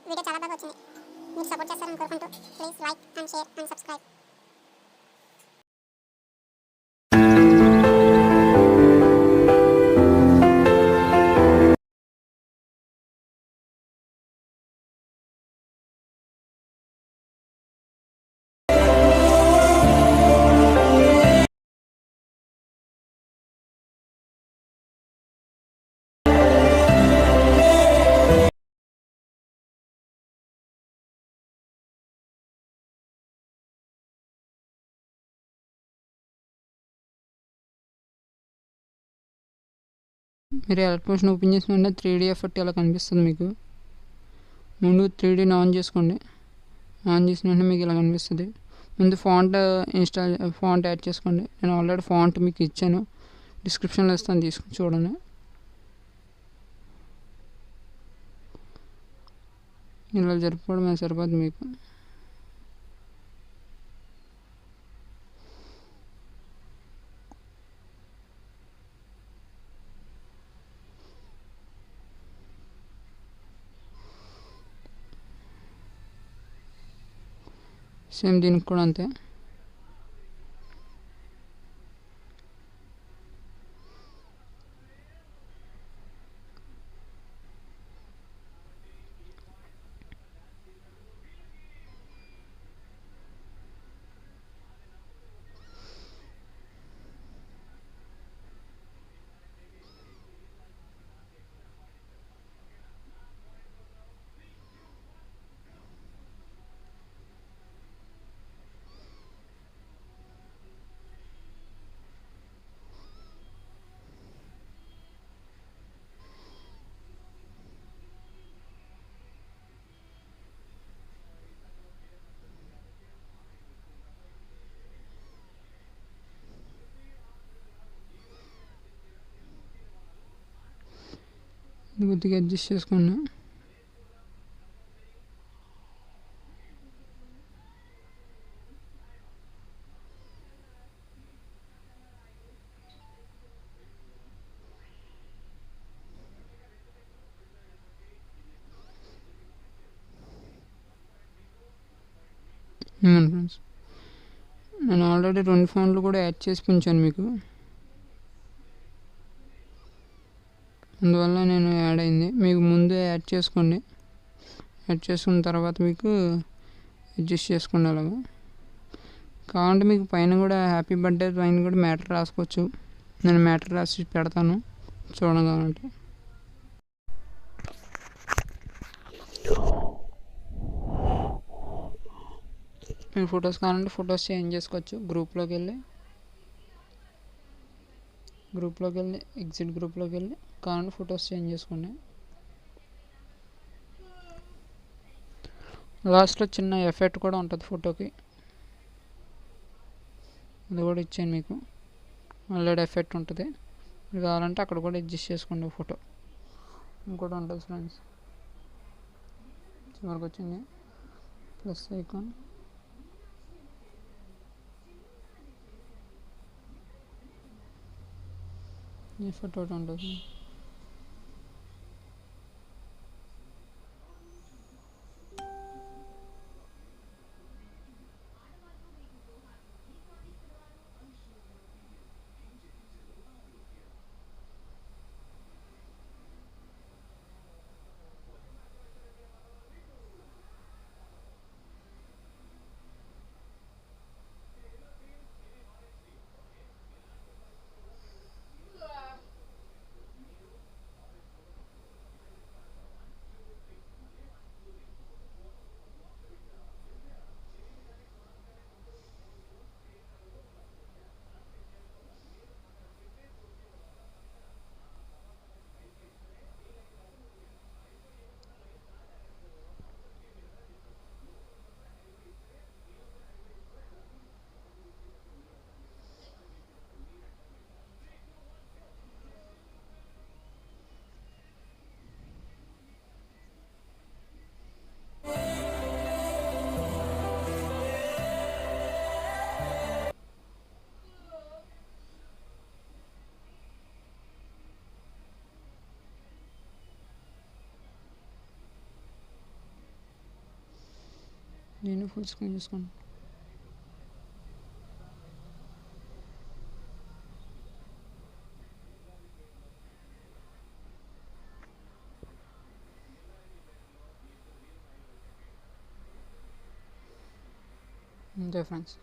Video చాలా బాగా వచ్చింది. మీరు సపోర్ట్ చేస్తారని కోరుకుంటూ please like and share and subscribe. మీరు ఎలక్ట్రోషన్ ఓపెన్ చేసిన వెంటనే 3D ఎఫెక్ట్ ఇలా కనిపిస్తుంది మీకు. ముందు 3Dని ఆన్ చేసుకోండి. ఆన్ చేసిన వెంటనే మీకు ఇలా కనిపిస్తుంది. ముందు ఫాంట్ యాడ్ చేసుకోండి. నేను ఆల్రెడీ ఫాంట్ మీకు ఇచ్చాను, డిస్క్రిప్షన్లో ఇస్తాను, తీసుకుని చూడండి. ఇలా జరుపుకోవడం సరిపోతుంది మీకు. సేమ్ దీనికి కూడా అంతే. కొద్దిగా అడ్జస్ట్ చేసుకోండి. ఫ్రెండ్స్, నేను ఆల్రెడీ 2 ఫోన్లు కూడా యాడ్ చేసి ఉంచాను మీకు, అందువల్ల నేను యాడ్ అయింది. మీకు ముందే యాడ్ చేసుకోండి. యాడ్ చేసుకున్న తర్వాత మీకు అడ్జస్ట్ చేసుకోండి. అలాగా కావాలంటే మీకు పైన కూడా హ్యాపీ బర్త్డే పైన కూడా మ్యాటర్ రాసుకోవచ్చు. నేను మ్యాటర్ రాసి పెడతాను, చూడగలంటే. మీరు ఫొటోస్ కావాలంటే ఫొటోస్ చేంజ్ చేసుకోవచ్చు. గ్రూప్లోకి వెళ్ళి ఎగ్జిట్ గ్రూప్లోకి వెళ్ళి కావాలంటే ఫొటోస్ చేంజ్ చేసుకోండి. లాస్ట్లో చిన్న ఎఫెక్ట్ కూడా ఉంటుంది ఫోటోకి, అది కూడా ఇచ్చాను మీకు. ఆల్రెడీ ఎఫెక్ట్ ఉంటుంది, మీరు కావాలంటే అక్కడ కూడా అడ్జస్ట్ చేసుకోండి. ఫోటో ఇంకోటి ఉంటుంది ఫ్రెండ్స్, చివరికి వచ్చింది ప్లస్ ఐకాన్. ఈ ఫోటో ఒకటి ఉంటుంది. నేను ఫుల్ స్క్రీన్ చూసుకోండి. అంతే ఫ్రెండ్స్.